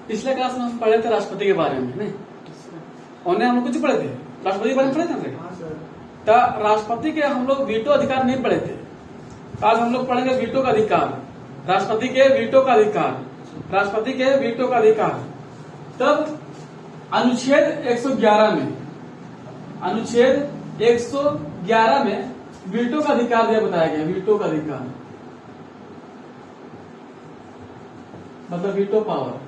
पिछले क्लास में हम पढ़े थे राष्ट्रपति के बारे में, नहीं उन्हें हम लोग कुछ पढ़े थे, राष्ट्रपति के बारे में पढ़े थे। तो राष्ट्रपति के हम लोग वीटो अधिकार नहीं पढ़े थे। आज हम लोग पढ़ेंगे वीटो का अधिकार, राष्ट्रपति के वीटो का अधिकार, राष्ट्रपति के वीटो का अधिकार। तब अनुच्छेद 111 में, अनुच्छेद 111 में वीटो का अधिकार दिया बताया गया। वीटो का अधिकार मतलब वीटो पावर,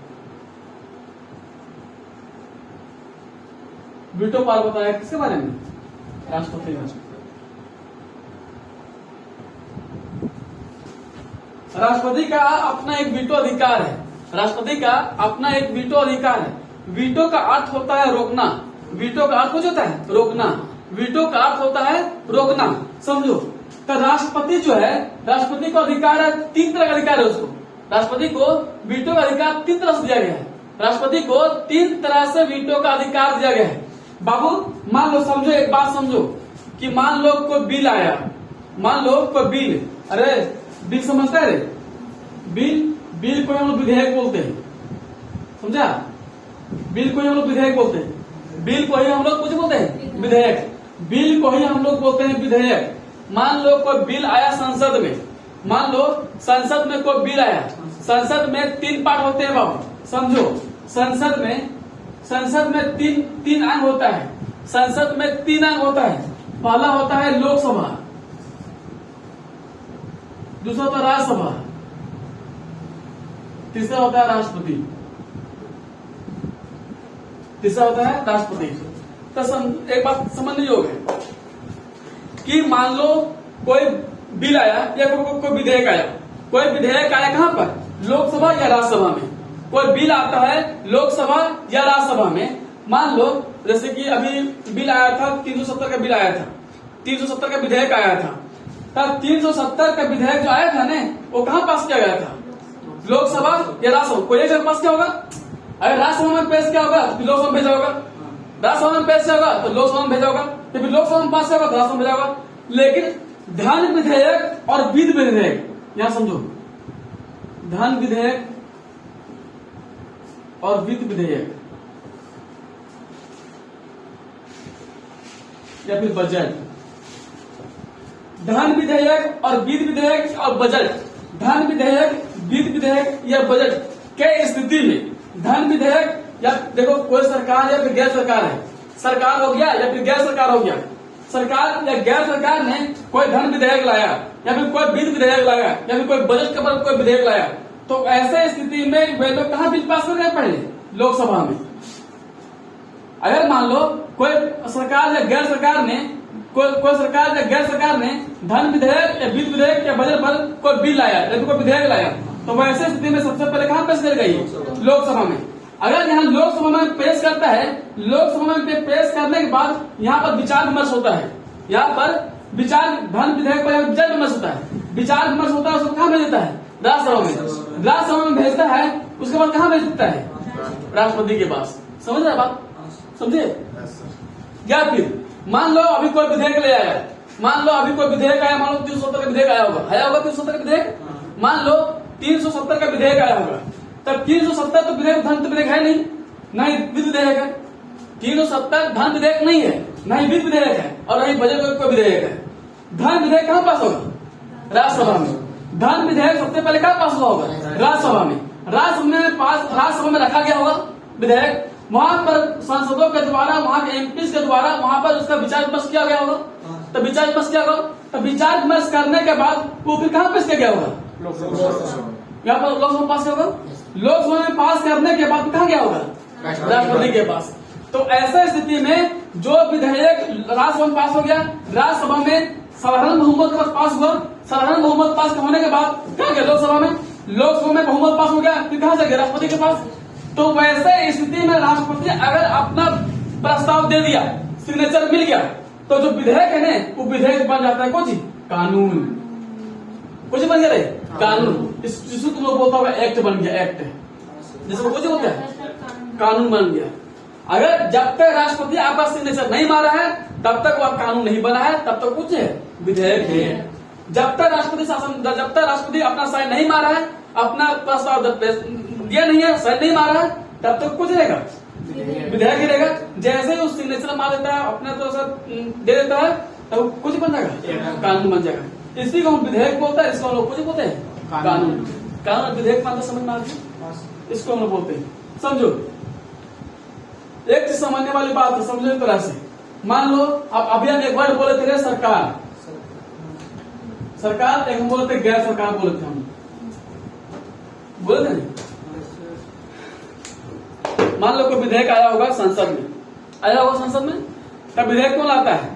वीटो पावर बताया किसके बारे में? राष्ट्रपति का। राष्ट्रपति का अपना एक वीटो अधिकार है। राष्ट्रपति का अपना एक वीटो अधिकार है। वीटो का अर्थ होता है रोकना। वीटो का अर्थ कुछ होता है रोकना। वीटो का अर्थ होता है रोकना, समझो। तो राष्ट्रपति जो है, राष्ट्रपति को अधिकार है, 3 तरह का अधिकार है उसको। राष्ट्रपति को वीटो का अधिकार 3 तरह से दिया गया है। राष्ट्रपति को 3 तरह से वीटो का अधिकार दिया गया है। बाबू मान लो, समझो, एक बात समझो कि मान लो कोई बिल आया, मान लो कोई बिल, अरे बिल समझता है रे? बिल को हम लोग विधेयक बोलते हैं, समझा? बिल को ही हम लोग विधेयक बोलते हैं। बिल को ही हम लोग कुछ बोलते हैं विधेयक। बिल को ही हम लोग बोलते हैं विधेयक। मान लो कोई बिल आया संसद में, मान लो संसद में कोई बिल आया। संसद में 3 पार्ट होते हैं बाबू, समझो। संसद में तीन अंग होता है। संसद में 3 अंग होता है। पहला होता है लोकसभा, दूसरा होता है राज्यसभा, तीसरा होता है राष्ट्रपति। तीसरा होता है राष्ट्रपति। तो एक बात समझने योग्य है कि मान लो कोई बिल आया या कोई विधेयक आया। कोई विधेयक आया कहां पर? लोकसभा या राज्यसभा में। कोई बिल आता है लोकसभा या राज्यसभा में। मान लो जैसे कि अभी बिल आया था, 370 का बिल आया था, 370 का विधेयक आया था। तब 370 का विधेयक जो आया था ना, वो कहां पास किया गया था? लोकसभा या राज्यसभा, कोई एक जगह पास किया होगा। अगर राज्यसभा में पेश किया होगा तो लोकसभा में भेजा होगा, राज्यसभा में पेश किया होगा तो लोकसभा में भेजा होगा, तो फिर लोकसभा में पास किया होगा तो राज्यसभा में भेजा होगा। लेकिन धन विधेयक और विधि विधेयक, यहां समझो, धन विधेयक और वित्त विधेयक या फिर बजट, धन विधेयक और वित्त विधेयक और बजट, धन विधेयक, वित्त विधेयक या बजट के स्थिति में, धन विधेयक या देखो कोई सरकार या फिर गैर सरकार है, सरकार हो गया या फिर गैर सरकार हो गया। सरकार या गैर सरकार ने कोई धन विधेयक लाया या फिर कोई वित्त विधेयक लाया या फिर कोई बजट के ऊपर कोई विधेयक लाया, तो ऐसे स्थिति में वे लोग कहां बिल पास कर रहे हैं? पहले लोकसभा में। अगर मान लो कोई सरकार या गैर सरकार ने, कोई सरकार या गैर सरकार ने धन विधेयक या वित्त विधेयक या बजट पर कोई बिल लाया या फिर कोई विधेयक लाया, तो वैसे स्थिति में सबसे पहले कहां पेश कर गई? लोकसभा में। अगर यहाँ लोकसभा में पेश करता है, लोकसभा में पेश करने के बाद यहाँ पर विचार विमर्श होता है। यहाँ पर विचार, धन विधेयक पर विचार विमर्श होता है। विचार विमर्श होता है, उसको कहाँ भेज देता है? राज्यसभा में। राज्यसभा में भेजता है, उसके बाद कहाँ भेज देता है? राष्ट्रपति के पास। समझ रहे बात? समझे? या फिर मान लो अभी कोई विधेयक ले आया, मान लो अभी कोई विधेयक आया, मान लो 370 का विधेयक आया होगा, 370 का विधेयक, मान लो 370 का विधेयक आया होगा। तब 370 तो विधेयक, धन तो विधेयक है नहीं, ना ही वित्त विधेयक है। 370 धन विधेयक नहीं है, ना ही वित्त विधेयक है और ना ही बजट का विधेयक है। धन विधेयक कहाँ पास होगा? राज्यसभा में। धन विधेयक सबसे पहले कहाँ पास हुआ होगा? राज्यसभा में। राज्यसभा में रखा गया होगा विधेयक, वहां पर सांसदों के द्वारा, वहां के एमपी के द्वारा वहां पर उसका विचार विमर्श किया गया होगा। तो विचार विमर्श किया होगा, तो विचार विमर्श करने के बाद वो फिर कहाँ पेश किया गया होगा? यहाँ पर लोकसभा पास किया होगा। लोकसभा में पास करने के बाद कहाँ गया होगा? राष्ट्रपति के पास। तो ऐसे स्थिति में जो विधेयक राज्यसभा में पास हो गया, राज्यसभा में साधारण बहुमत के पास हुआ, साधारण बहुमत पास होने के बाद कहाँ गया? लोकसभा में। लोकसभा में बहुमत पास हो गया, फिर कहाँ से गया? राष्ट्रपति के पास। तो वैसे स्थिति में राष्ट्रपति अगर अपना प्रस्ताव दे दिया, सिग्नेचर मिल गया, तो जो विधेयक है ना, वो विधेयक बन जाता है कुछ कानून। कुछ बन गया रे कानून। जिसको तुम लोग बोलता होगा एक्ट बन गया, एक्ट जिसको कुछ बोलता है कानून बन गया। अगर जब तक राष्ट्रपति आपका सिग्नेचर नहीं मारा है तब तक वह कानून नहीं बना है, तब तक कुछ है विधेयक है। जब तक राष्ट्रपति शासन, जब तक राष्ट्रपति अपना साइन नहीं मारा है, अपना प्रस्ताव दिया नहीं है, साइन नहीं मारा है, तब तक कुछ रहेगा, विधेयक ही रहेगा। जैसे ही उस सिग्नेचर मार देता है, अपना तो सब दे देता है, तब कुछ बन जाएगा, कानून बन जाएगा। इसी को हम विधेयक बोलते हैं, इसको हम लोग कुछ बोलते हैं कानून। कानून विधेयक मानता समझ में आ गया, इसको हम लोग बोलते हैं। समझो, एक चीज समझने वाली बात है, समझो इस तरह से। मान लो अब अभी हम एक वर्ड बोले थे सरकार, सरकार, एक हम बोलते थे गैर सरकार, बोले थे हम, बोले थे नहीं। मान लो कोई विधेयक आया होगा संसद में, आया होगा संसद में, तब विधेयक कौन लाता है,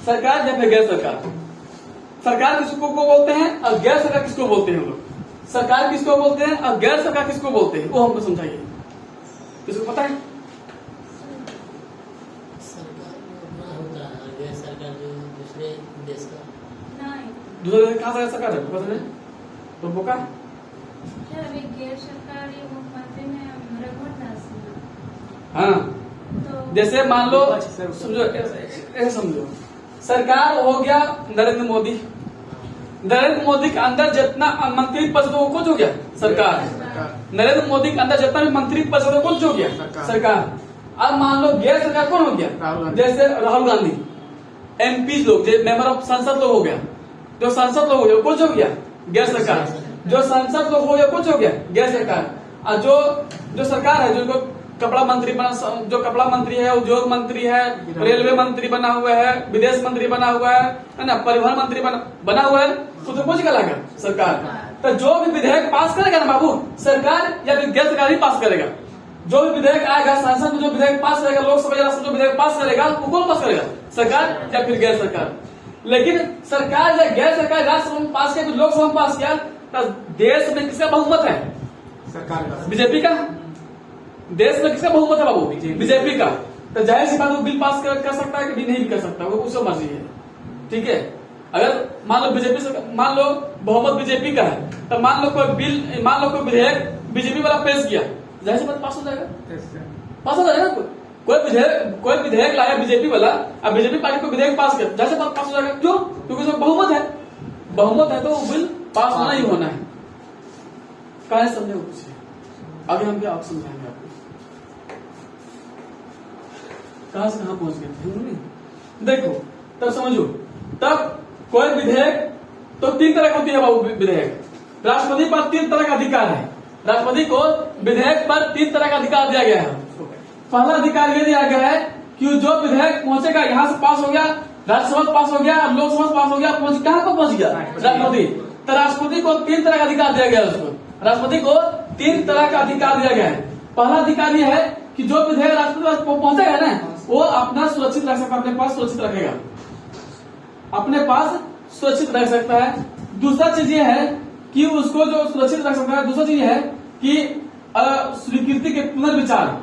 सरकार या फिर गैर सरकार। सरकार किसको को बोलते हैं और गैर सरकार किसको बोलते हैं हम लोग। सरकार किसको बोलते हैं और गैर सरकार किसको बोलते हैं, वो हमको समझाइए, किसको पता है। सरकार अपना होता है और गैर सरकार जो दूसरे देश का। दूसरे देश कहाँ से सरकार है, पता नहीं तो बोका। गैर सरकारी मुख्यमंत्री में रघुवंश दास। हाँ, तो जैसे मान लो, समझो ऐसे समझो, सरकार हो गया नरेंद्र मोदी, नरेंद्र मोदी के अंदर जितना मंत्री पद वो कुछ हो गया सरकार। नरेंद्र मोदी के अंदर जितना भी मंत्री पद वो कुछ हो गया सरकार। अब मान लो गैर सरकार कौन हो गया, जैसे राहुल गांधी, एमपी लोग, मेंबर ऑफ संसद लोग हो गया, जो संसद लोग हो गया कुछ हो गया गैर सरकार, जो संसद लोग हो गया कुछ हो गया गैर सरकार। और जो सरकार है, जो कपड़ा मंत्री बना, जो कपड़ा मंत्री है, उद्योग मंत्री है, रेलवे मंत्री बना हुआ है, विदेश मंत्री बना हुआ है ना, परिवहन मंत्री बना हुआ है, तो कुछ कहलाएगा सरकार। तो जो भी विधेयक पास करेगा ना बाबू, सरकार या फिर गैर सरकार ही पास करेगा। जो भी विधेयक आएगा संसद में, जो विधेयक पास करेगा, लोकसभा जो विधेयक पास करेगा, वो कौन पास करेगा, सरकार या फिर गैर सरकार। लेकिन सरकार या गैर सरकार राज्यसभा में पास किया, लोकसभा में पास किया, तो देश में किसका बहुमत है, सरकार का, बीजेपी का। देश में किसका बहुमत है बाबू, बीजेपी का। तो जाहिर सी बात वो बिल पास कर सकता है कि नहीं भी कर सकता, वो उसका मर्जी है। ठीक है, अगर मान लो बीजेपी से, मान लो बहुमत बीजेपी का है, तो मान लो कोई बिल, मान लो कोई विधेयक बीजेपी वाला पेश किया, जाहिर सी बात पास हो जाएगा, पास हो जाएगा। कोई विधेयक लाया बीजेपी वाला, अब बीजेपी पार्टी को विधेयक पास किया, जाहिर सी बात पास हो जाएगा। क्यों, क्योंकि उसमें बहुमत है, बहुमत है तो वो बिल पास होना ही होना है। कहा समझे वो पूछिए, आगे हम क्या आप समझाएंगे आपको। कहां से कहां पहुंच गए थे, देखो तब समझो। तब कोई विधेयक तो 3 तरह की होती है बाबू विधेयक। राष्ट्रपति पर 3 तरह का अधिकार है, राष्ट्रपति को विधेयक पर 3 तरह का अधिकार दिया गया है। पहला अधिकार ये दिया गया है कि जो विधेयक पहुंचेगा, यहाँ से पास हो गया, राज्यसभा पास हो गया, लोकसभा पास हो गया, कहां को पहुंच गया, राष्ट्रपति। तो राष्ट्रपति को 3 तरह का अधिकार दिया गया है, उसको राष्ट्रपति को 3 तरह का अधिकार दिया गया है। पहला अधिकार यह है कि जो विधेयक राष्ट्रपति पास पहुंचेगा ना, वो अपना सुरक्षित रख सकता है, अपने पास सुरक्षित रखेगा, अपने पास सुरक्षित रख सकता है। दूसरा चीज ये है कि उसको जो सुरक्षित रख सकता है, दूसरा चीज है कि स्वीकृति के पुनर्विचार,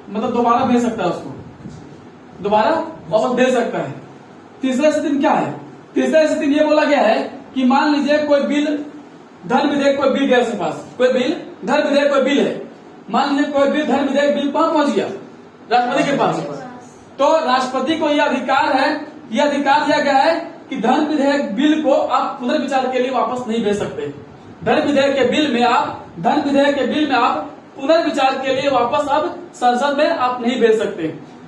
मतलब दोबारा भेज सकता है, उसको दोबारा वापस भेज सकता है। तीसरा स्थिति में क्या है, तीसरा स्थिति में ये बोला गया है कि मान लीजिए कोई बिल, धन विधेयक कोई बिल गया उसके पास, कोई बिल, धन विधेयक कोई बिल है, मान लीजिए कोई बिल, धन विधेयक बिल कहां पहुंच गया, राष्ट्रपति के पास। तो राष्ट्रपति को यह अधिकार है, यह अधिकार दिया गया है कि धन विधेयक बिल को आप पुनर्विचार के लिए वापस नहीं भेज सकते। धन विधेयक के बिल में आप, धन विधेयक के बिल में आप पुनर्विचार के लिए वापस अब संसद में आप नहीं भेज सकते।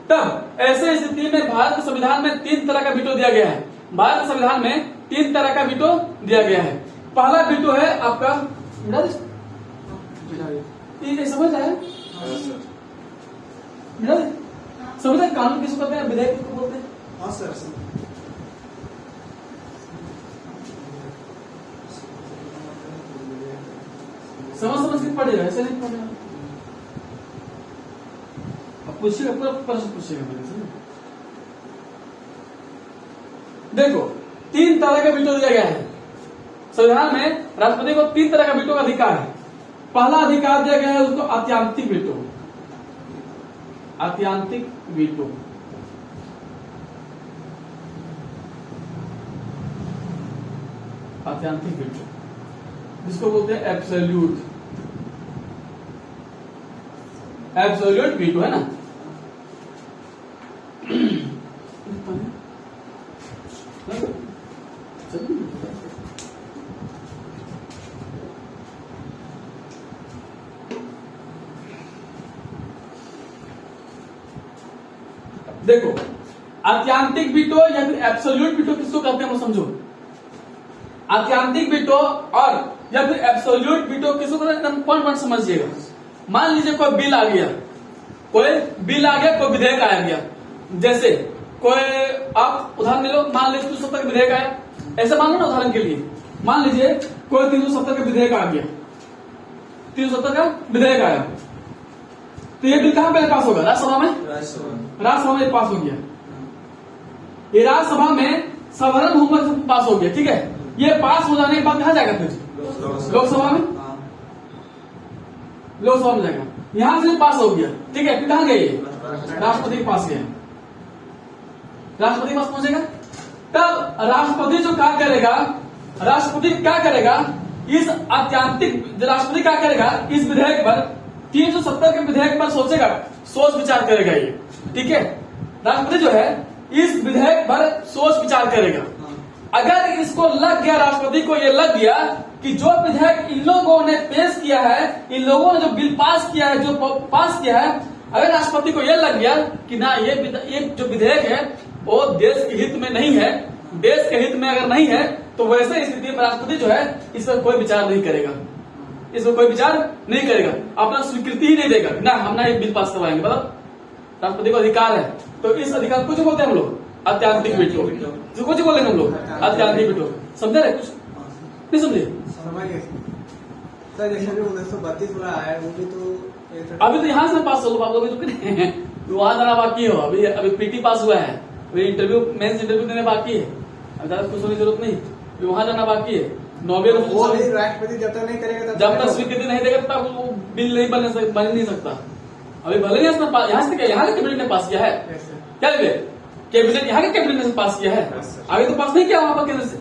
तब ऐसे स्थिति में भारत के संविधान में 3 तरह का वीटो दिया गया है। भारत के संविधान में 3 तरह का वीटो दिया गया है। पहला वीटो है आपका, समझ आया, समझ, कानून किसको कहते हैं, विधेयक किसको बोलते हैं। हाँ सर, समझ के पढ़ेगा, ऐसे नहीं पढ़ेगा। अब पूछिएगा, पूरा प्रश्न पूछिएगा मेरे से। देखो 3 तरह का वीटो दिया गया है संविधान में। राष्ट्रपति को 3 तरह का वीटो का अधिकार है। पहला अधिकार दिया गया है उसको आत्यांतिक वीटो, आत्यांतिक वीटो। आत्यांतिक वीटो जिसको बोलते हैं एब्सोल्यूट, एब्सोल्यूट वीटो, है ना। देखो, आत्यांतिक वीटो या फिर एब्सोल्यूट वीटो किसको कहते हैं वो समझो। आत्यांतिक वीटो और या फिर एब्सोल्यूट वीटो किसको कहते हैं, पॉइंट समझिएगा। मान लीजिए कोई बिल आ गया, कोई विधेयक आ गया, जैसे कोई आप उदाहरण ले लो, मान लीजिए 370 का विधेयक आया, ऐसा मान लो ना उदाहरण के लिए, मान लीजिए कोई 370 का विधेयक आ गया, 370 का विधेयक आया, तो ये बिल कहां पहले पास होगा, राज्यसभा में, राज्यसभा में पास हो गया। ये राज्यसभा में साधारण बहुमत से पास हो गया, ठीक है। ये पास हो जाने के बाद कहां जाएगा फिर, लोकसभा में, लोकसभा में जाएगा। यहां से पास हो गया, ठीक है, फिर कहां गए, राष्ट्रपति के पास गया, राष्ट्रपति के पास पहुंचेगा। तब राष्ट्रपति जो क्या करेगा, राष्ट्रपति क्या करेगा, इस आत्यांतिक राष्ट्रपति क्या करेगा, इस विधेयक पर 370 के विधेयक पर सोचेगा, सोच विचार करेगा ये, ठीक है। राष्ट्रपति जो है इस विधेयक पर सोच विचार करेगा। अगर इसको लग गया, राष्ट्रपति को ये लग गया कि जो विधेयक इन लोगों ने पेश किया है, इन लोगों ने जो बिल पास किया है, जो पास किया है, अगर राष्ट्रपति को ये लग गया कि ना ये जो विधेयक है वो देश के हित में नहीं है, देश के हित में अगर नहीं है, तो वैसे स्थिति में राष्ट्रपति जो है इस पर कोई विचार नहीं करेगा, इस पर कोई विचार नहीं करेगा, अपना स्वीकृति ही नहीं देगा ना, हम ना एक बिल पास करवाएंगे। मतलब राष्ट्रपति को अधिकार है, तो इस अधिकार को जो बोलते हैं हम लोग, आत्यांतिक वीटो, कुछ बोलेंगे हम लोग, आत्यांतिक वीटो। समझे रहे, कुछ नहीं समझे? सर जैसे 1932 वाला आया वो भी तो अभी तो यहाँ से पास हो, आप लोग तो वहां जाना बाकी हो, अभी पीटी पास हुआ है, इंटरव्यू मेंस इंटरव्यू देने बाकी है, ज्यादा खुश होने की जरूरत नहीं, वहां जाना बाकी है। नोबेल राष्ट्रपति जब तक नहीं करेगा, जब तक स्वीकृति नहीं देगा तब वो बिल नहीं बन नहीं सकता। अभी भले ही यहाँ से यहाँ के कैबिनेट ने पास किया है, क्या लगे, कैबिनेट यहाँ के कैबिनेट ने पास किया है, आगे तो पास नहीं किया वहां पर केंद्र से,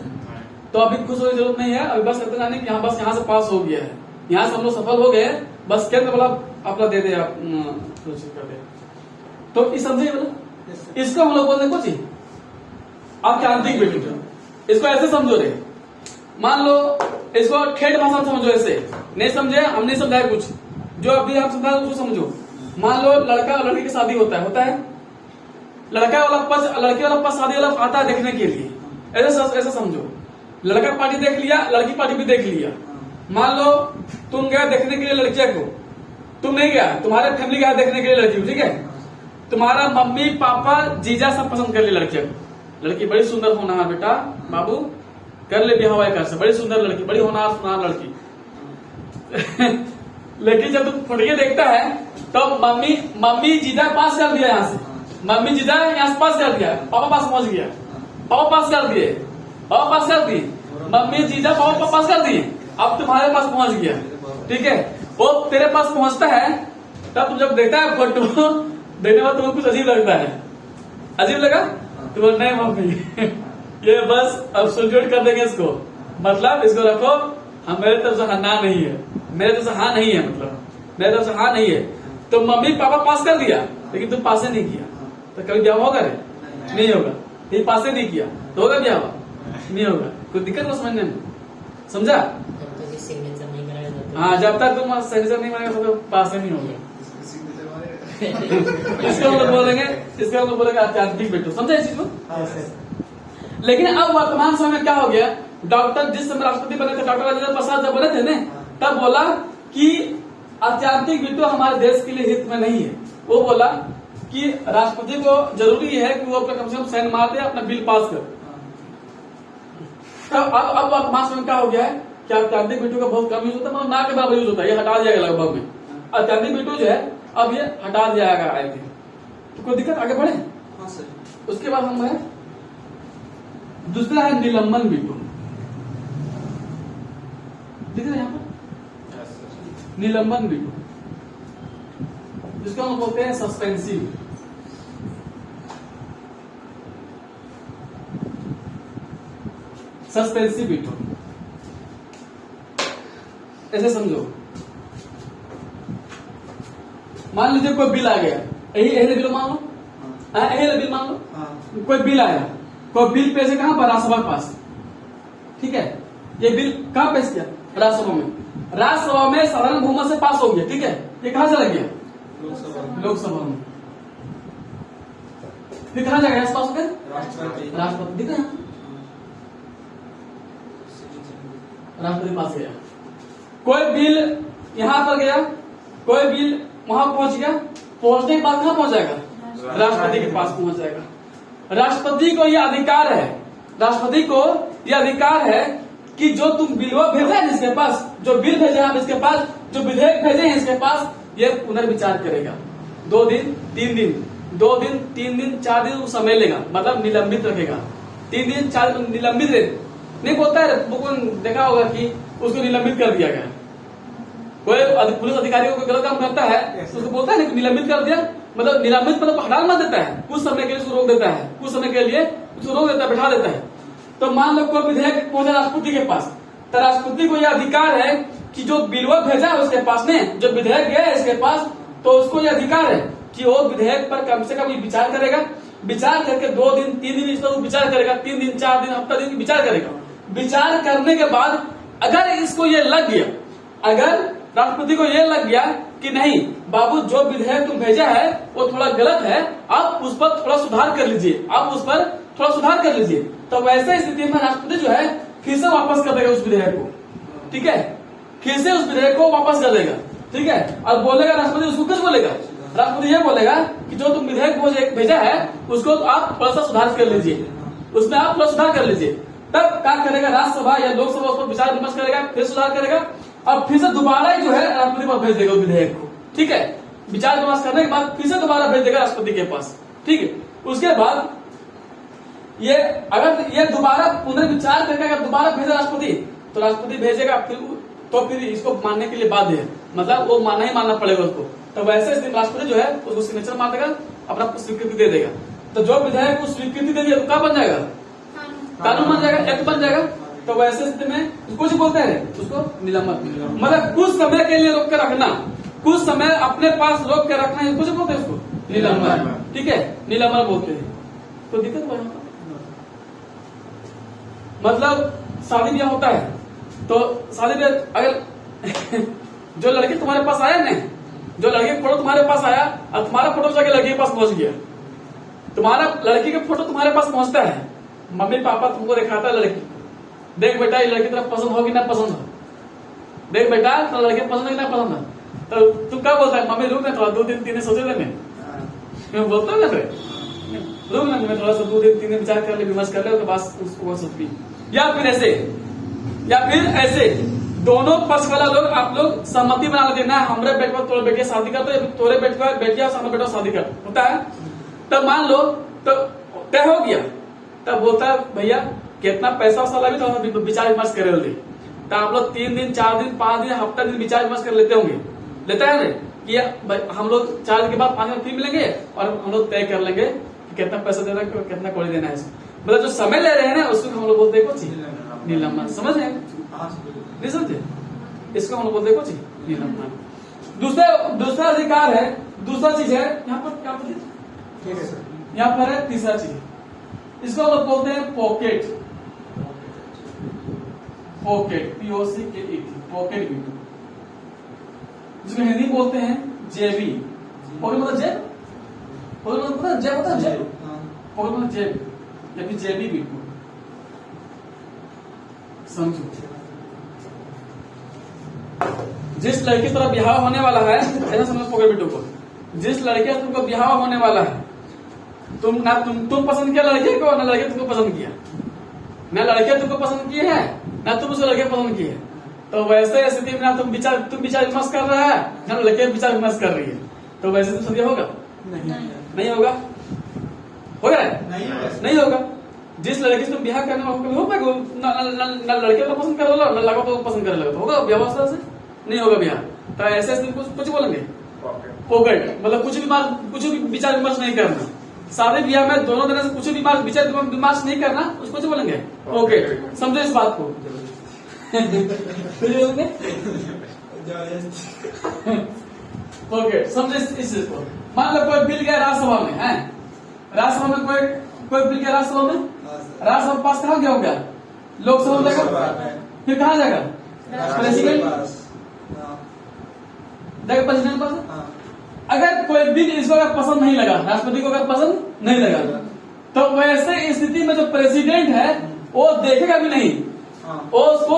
तो अभी खुश होने की जरूरत नहीं है। अभी बस कहते जाने की बस यहाँ से पास हो गया है, यहाँ से हम लोग सफल हो गए, बस केंद्र वाला अपना दे दे, आप घोषित कर दे। तो इस समझिए, मतलब इसको हम लोग बोलते हैं कुछ आत्यांतिक वीटो। इसको ऐसे समझो रे, मान लो इसको ठेठ भाषा में समझो, ऐसे नहीं समझे, हम नहीं समझाए कुछ, जो अभी आप समझा उसको समझो। मान लो लड़का और लड़की की शादी होता है, लड़का वाला पक्ष लड़की वाला पक्ष शादी वाला आता है देखने के लिए, ऐसा समझो। लड़का पार्टी देख लिया, लड़की पार्टी भी देख लिया। मान लो तुम गया देखने के लिए लड़किया को, तुम नहीं गया, तुम्हारे फैमिली गया देखने के लिए लड़की को, ठीक है। तुम्हारा मम्मी पापा जीजा सब पसंद कर लिया लड़किया को, लड़की बड़ी सुंदर होनहार, बेटा बाबू कर ले ब्याह वाह कर से, बड़ी सुंदर लड़की, बड़ी होनहार सुनहार लड़की। लेकिन जब तुम फुटके देखता है तो मम्मी जीजा पास कर दिया, यहाँ से मम्मी जीजा यहाँ से पास कर दिया, पापा पास पहुंच गया, पापा पास कर दिए, पापा पास कर दिए, मम्मी जीजा पापा पास कर दिए, अब तुम्हारे पास पहुंच गया, ठीक है। वो तेरे पास पहुंचता है, तब तुम जब देखता है फोटो देखने में तुम्हें कुछ अजीब लगता है, अजीब लगा तो नहीं मम्मी ये बस अब सुलझोड़ कर देंगे इसको, मतलब इसको रखो, हम मेरे तरफ से हाँ नहीं है, मेरे तरफ से हाँ नहीं है, मतलब मेरे तरफ से हाँ नहीं है। तो मम्मी पापा पास कर दिया, लेकिन तुम पासे नहीं किया, तो कभी ब्याह होगा रे? नहीं होगा। ये पासे नहीं किया तो होगा ब्याह? नहीं होगा। कोई दिक्कत हो समझने में, समझा? सिग्नेचर नहीं कराएगा, हाँ, जब तक तुम सिग्नेचर नहीं मारेगा तो पास नहीं होगा। इसको हम लोग बोलेंगे आत्यांतिक वीटो, समझे इस चीज को? लेकिन अब वर्तमान समय में क्या हो गया, डॉक्टर जिस समय राष्ट्रपति बने थे, डॉक्टर राजेंद्र प्रसाद जब बने थे ना, तब बोला कि आत्यांतिक वीटो हमारे देश के लिए हित में नहीं है। वो बोला कि राष्ट्रपति को जरूरी है कि वो अपना कम से कम साइन मार दे, अपना बिल पास कर। अब वर्तमान समय क्या हो गया है कि आत्यांतिक वीटो का बहुत कम यूज होता है, मतलब ना के बराबर यूज होता है, ये हटा दिया गया लगभग में। आत्यांतिक वीटो जो है अब ये हटा दिया जाएगा, आई थिंक। तो कोई दिक्कत, आगे बढ़े? हाँ सर। उसके बाद हम है दूसरा है निलंबन वीटो, दिख रहा है यहाँ पर, निलंबन वीटो, जिसको हम बोलते हैं सस्पेंसिव। सस्पेंसिव वीटो ऐसे समझो, मान लीजिए कोई बिल आ गया, यही बिल मान लो, यही बिल मान लो, कोई बिल आया, कोई बिल पेश है कहां पर? राज्यसभा के पास, ठीक है। ये बिल कहां पेश किया? राज्यसभा में। राज्यसभा में साधारण बहुमत से पास हो गया, ठीक है। ये कहां चला गया? लोकसभा में। फिर कहाँ जाएगा? आस पास होकर राष्ट्रपति राष्ट्रपति दिख रहे हैं, राष्ट्रपति पास गया। कोई बिल यहाँ पर गया, कोई बिल वहां पहुंच गया, पहुंचने के बाद कहाँ पहुंच जाएगा? राष्ट्रपति के पास पहुंच जाएगा। राष्ट्रपति को यह अधिकार है, राष्ट्रपति को यह अधिकार है कि जो तुम बिल वो भेजा है इसके पास, जो बिल भेजे हैं इसके पास, जो विधेयक भेजे हैं इसके पास, ये पुनर्विचार करेगा। 2 दिन 3 दिन 2 दिन 3 दिन 4 दिन वो समय लेगा, मतलब निलंबित रखेगा। 3 दिन 4 दिन निलंबित नहीं बोलता है, वो देखा होगा कि उसको निलंबित कर दिया गया। कोई पुलिस अधिकारी को गलत काम करता है तो उसको बोलता है ना निलंबित कर दिया, मतलब निलंबित मतलब हटा मत देता है, कुछ समय के लिए उसको रोक देता है, कुछ समय के लिए उसको रोक देता है, बैठा देता है। तो मान लो कोई विधेयक पहुंचा राष्ट्रपति के पास, तो राष्ट्रपति को यह अधिकार है कि जो बिलवा भेजा है उसके पास में, जो विधेयक गया है इसके पास, तो उसको यह अधिकार है कि वो विधेयक पर कम से कम विचार करेगा। विचार करके 2 दिन 3 दिन इस पर विचार करेगा, 3 दिन 4 दिन हफ्ता दिन विचार करेगा। विचार करने के बाद अगर इसको ये लग गया, अगर राष्ट्रपति को ये लग गया कि नहीं बाबू जो विधेयक तुम भेजा है वो थोड़ा गलत है, आप उस पर थोड़ा सुधार कर लीजिए, आप उस पर थोड़ा सुधार कर लीजिए, तो वैसे स्थिति में राष्ट्रपति जो है फिर से वापस कर देगा उस विधेयक को, ठीक है, फिर से उस विधेयक को वापस कर देगा, ठीक है। और बोलेगा राष्ट्रपति, उसको कुछ बोलेगा, राष्ट्रपति ये बोलेगा कि जो तुम विधेयक भेजा है उसको आप थोड़ा सा सुधार कर लीजिए, उसमें आप थोड़ा सुधार कर लीजिए। तब क्या करेगा राज्यसभा या लोकसभा उस पर विचार विमर्श करेगा, फिर सुधार करेगा और फिर से दोबारा जो है राष्ट्रपति पास भेज देगा उस विधेयक को, ठीक है। विचार विमर्श करने के बाद फिर से दोबारा भेज देगा राष्ट्रपति के पास, ठीक है। उसके बाद ये अगर ये दोबारा पुनर्विचार करके अगर दोबारा भेजा राष्ट्रपति, तो राष्ट्रपति भेजेगा फिर इसको मानने के लिए बाध्य है, मतलब वो मानना ही मानना पड़ेगा उसको। तो वैसे राष्ट्रपति जो है उसको सिग्नेचर मार देगा, अपना स्वीकृति दे देगा। तो जो विधेयक को स्वीकृति दे दिया तो क्या बन जाएगा? कानून बन जाएगा, एक्ट बन जाएगा। तो वैसे स्थिति में कुछ बोलते हैं उसको निलंबन, मतलब कुछ समय के लिए रोक के रखना, कुछ समय अपने पास रोक के रखना, कुछ बोलते हैं उसको निलंबन, ठीक है, निलंबन बोलते हैं। तो दिक्कत हुआ मतलब शादी ब्याह होता है, तो शादी ब्याह अगर जो लड़की तुम्हारे पास आया ना, जो लड़की का फोटो तुम्हारे पास आया और तुम्हारा फोटो जाके लड़की के पास पहुंच गया, तुम्हारा लड़की का फोटो तुम्हारे पास पहुंचता है, मम्मी पापा तुमको दिखाता है लड़की, देख बेटा ये लड़की तरफ पसंद होगी ना पसंद हो, देख बेटा तो लड़की पसंद है ना पसंद है, तो तू क्या बोलता है? मम्मी रुक ना थोड़ा 2 दिन 3 दिन सोचे लेने, बोलता है ना फिर रुक ना, मैं थोड़ा सा 2 दिन 3 दिन विचार कर ले, विमर्श कर ले, तो बस उसको सोच भी। या फिर ऐसे दोनों पक्ष वाला लोग आप लोग सहमति बना लेते ना, हमारे बेटे तोरे बेटिया शादी कर, तो तोरे बेटिया हमारे बेटा शादी कर होता है। तब मान लो तो तय हो गया, तब बोलता है भैया कितना पैसा वैसा लगे तो विचार विमर्श करे ले, तो आप लोग 3 दिन 4 दिन 5 दिन हफ्ता दिन विचार विमर्श कर लेते होंगे, लेता है ना कि हम लोग 4 दिन के बाद 5 दिन फिर मिलेंगे और हम लोग तय कर लेंगे कि कितना पैसा देना है, कितना कौड़ी देना है। मतलब जो समय ले रहे हैं ना उसको हम लोग बोलते हैं कुछ निलंबन, समझ रहे नहीं समझे? इसको हम लोग बोलते हैं कुछ निलंबन। दूसरा अधिकार है, दूसरा चीज है यहाँ पर क्या बोलते हैं, यहाँ पर है तीसरा चीज, इसको हम लोग बोलते हैं पॉकेट, POCKET, पॉकेट वीडियो, जिसको हिंदी बोलते हैं जेबी। पॉकेट मतलब जेब, पॉकेट मतलब जेब होता है, जेब, पॉकेट मतलब जेब या फिर जेबी वीडियो। समझो जिस लड़की तरफ ब्याह होने वाला है, ऐसा समझो पॉकेट वीडियो को, जिस लड़के से तुमको ब्याह होने वाला है, तुम पसंद किया लड़के को, ना लड़के तुमको पसंद किया, ना लड़के तुमको पसंद किए हैं, ना तुम उसको लड़के पसंद किए, तो वैसे स्थिति में ना तुम विचार विमर्श कर रहा है, ना लड़के विचार विमर्श कर रही है, तो वैसे तो सत्य होगा? नहीं होगा, होगा नहीं होगा। जिस लड़के से तुम ब्याह करने होगा ना लड़के को पसंद कर लो ना लड़का को पसंद कर लो, होगा व्यवस्था से? नहीं होगा ब्याह। तो ऐसे कुछ बोलेंगे पॉकेट, मतलब कुछ भी विचार विमर्श नहीं करना, शादी ब्याह में दोनों तरह से कुछ भी विचार विमर्श नहीं करना, उसको जो बोलेंगे पॉकेट। समझो इस बात को पॉकेट, समझो इस चीज को। मान लो कोई बिल गया राज्यसभा में है, राज्यसभा में कोई बिल गया राज्यसभा में, राज्यसभा पास कहाँ गया होगा? लोकसभा में जाएगा, फिर कहाँ जाएगा? प्रेसिडेंट जाएगा, प्रेसिडेंट पास। अगर कोई बिल इसको अगर पसंद नहीं लगा, राष्ट्रपति को अगर पसंद नहीं लगा, तो वैसे स्थिति में जो प्रेसिडेंट है वो देखेगा भी नहीं, हाँ। वो उसको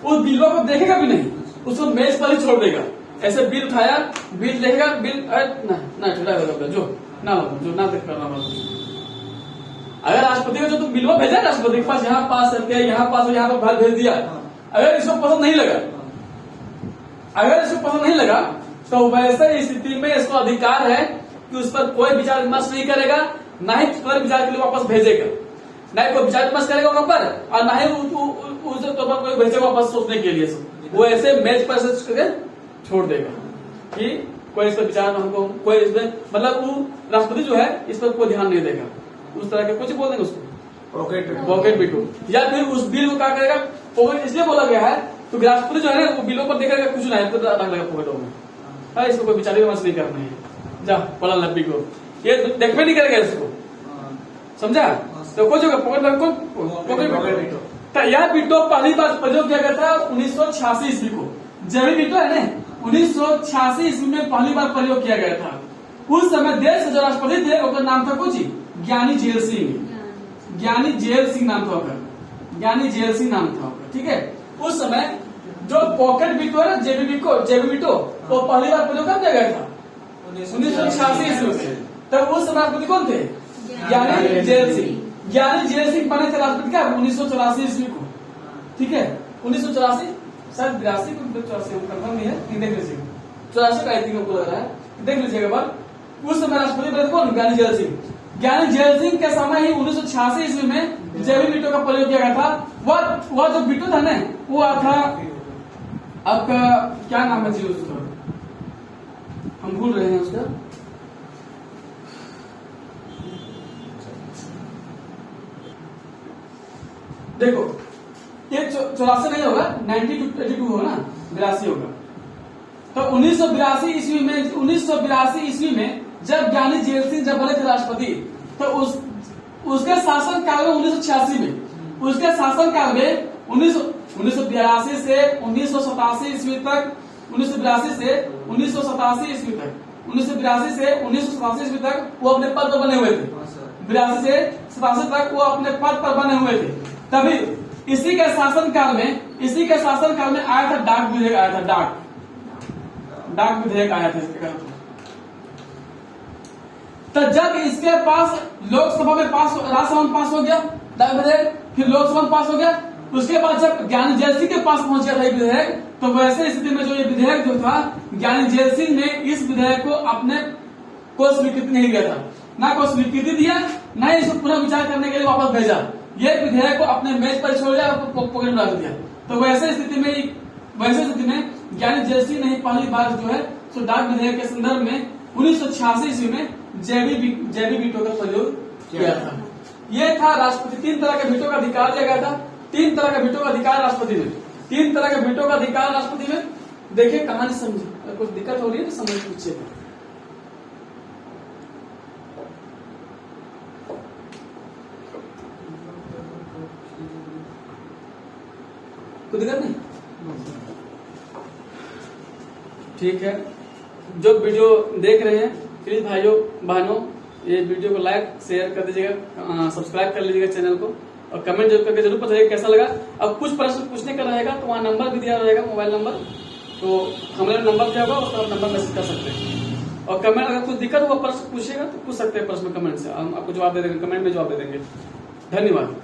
उस बिल को देखेगा भी नहीं, उसको मेज पर ही छोड़ देगा। ऐसे बिल उठाया, बिल देखेगा, बिल ना छोटा होगा जो ना देख करना। अगर राष्ट्रपति को जो तुम बिल भेजा राष्ट्रपति के पास, यहाँ पास करके यहाँ पास यहाँ पर बाहर भेज दिया, अगर इसको पसंद नहीं लगा, अगर इसको पसंद नहीं लगा तो वैसे स्थिति में इसको अधिकार है कि उस पर कोई विचार विमर्श नहीं करेगा, ना ही पर विचार के लिए वापस भेजेगा, ना ही कोई विचार विमर्श करेगा वहां पर, और ना ही उस पर कोई भेजेगा वापस सोचने के लिए। वो ऐसे मेज पर करके छोड़ देगा कि कोई इस पर विचार हमको कोई इसमें, मतलब वो राष्ट्रपति जो है इस पर कोई ध्यान नहीं देगा, उस तरह के कुछ बोल देंगे उसको पॉकेट बिटू। या फिर उस बिल को क्या करेगा, पॉकेट इसलिए बोला गया है तो राष्ट्रपति जो है ना वो बिलों पर देखेगा कुछ ना है तो रख लेगा पॉकेटों में, इसको कोई विचार विमर्श नहीं करना है। जा पढ़ा लब्बी को, ये देखने नहीं करेगा इसको, समझा? तो कुछ होगा पॉकेट बिटो। तो यह बिटो पहली बार प्रयोग किया गया था 1986 ईस्वी को। जेबी बिटो है ना 1986 ईस्वी में पहली बार प्रयोग किया गया था। उस समय देश के जो राष्ट्रपति थे उनका नाम था कुछ ज्ञानी जेल सिंह, ज्ञानी जेल सिंह नाम था उनका, ज्ञानी जेल सिंह नाम था उनका, ठीक है। उस समय जो पॉकेट बिटो है ना जेबी बिटो वो पहली बार प्रयोग कब किया गया था 1986 ईस्वी में। तब उस समय राष्ट्रपति कौन थे? ज्ञानी जेल सिंह। ज्ञानी जेल सिंह बने थे राष्ट्रपति क्या 1984 ईस्वी को, ठीक है। 1984 शायद 82 को 84 कंफर्म नहीं है, देख लीजिएगा 84 का आई थिंक हमको लग रहा है, देख लीजिएगा बात। उस समय राष्ट्रपति बने कौन? ज्ञानी जेल सिंह। ज्ञानी जेल सिंह के समय ही 1986 ईस्वी में जेबी बिटो का प्रयोग किया गया था। वह जो बिटो था ना वो था आपका क्या नाम है जी उसका, हम भूल रहे हैं उसका, देखो ये 84 नहीं होगा, 92 होगा ना, 82 होगा। तो 1982 ईस्वी में जब ज्ञानी जेल सिंह जब बने थे राष्ट्रपति तो उसके शासन काल में 1986 में उसके शासन काल में 1982 से 1987 ईस्वी तक, 1982 से 1987 ईस्वी तक, 1982 से 1987 ईस्वी तक वो अपने पद पर बने हुए थे। 82 से 87 तक वो अपने पद पर बने हुए थे। तभी इसी के शासन काल में आया था डाक विधेयक, आया था डाक विधेयक आया था। तो जब इसके पास लोकसभा में राज्यसभा में पास हो गया डाक विधेयक, फिर लोकसभा में पास हो गया, उसके बाद जब ज्ञानी जेल सिंह के पास पहुंच गया था ये विधेयक, तो वैसे स्थिति में जो ये विधेयक जो था ज्ञानी जेल सिंह ने इस विधेयक को अपने को स्वीकृति नहीं दिया था, ना कोई स्वीकृति दिया, ना इसको पुनः विचार करने के लिए वापस भेजा। ये विधेयक को अपने मेज पर छोड़ दिया, पॉकेट में रख दिया। तो वैसे स्थिति में ज्ञानी जेल सिंह ने पहली बार जो है सो डाक विधेयक के संदर्भ में 1986 ईस्वी में जेबी बिटो का प्रयोग किया था। ये था राष्ट्रपति, 3 तरह के बिटो का अधिकार दिया गया था। 3 तरह का बिटो का अधिकार राष्ट्रपति में, 3 तरह के बिटो का अधिकार राष्ट्रपति में। देखिए कहानी समझे, अगर कुछ दिक्कत हो रही है तो समझ पूछिए। कोई दिक्कत नहीं, ठीक है। जो वीडियो देख रहे हैं प्लीज भाइयों बहनों ये वीडियो को लाइक शेयर कर दीजिएगा, सब्सक्राइब कर लीजिएगा चैनल को, और कमेंट जरूर करके जरूर बताइए कैसा लगा। अब कुछ प्रश्न पूछने का रहेगा तो वहाँ नंबर भी दिया रहेगा, मोबाइल नंबर, तो हमारे नंबर क्या होगा उस पर नंबर मैसेज कर सकते हैं। और कमेंट अगर कुछ दिक्कत हुआ प्रश्न पूछिएगा तो पूछ सकते हैं प्रश्न कमेंट से, हम आपको जवाब दे देंगे, कमेंट में जवाब दे देंगे। धन्यवाद।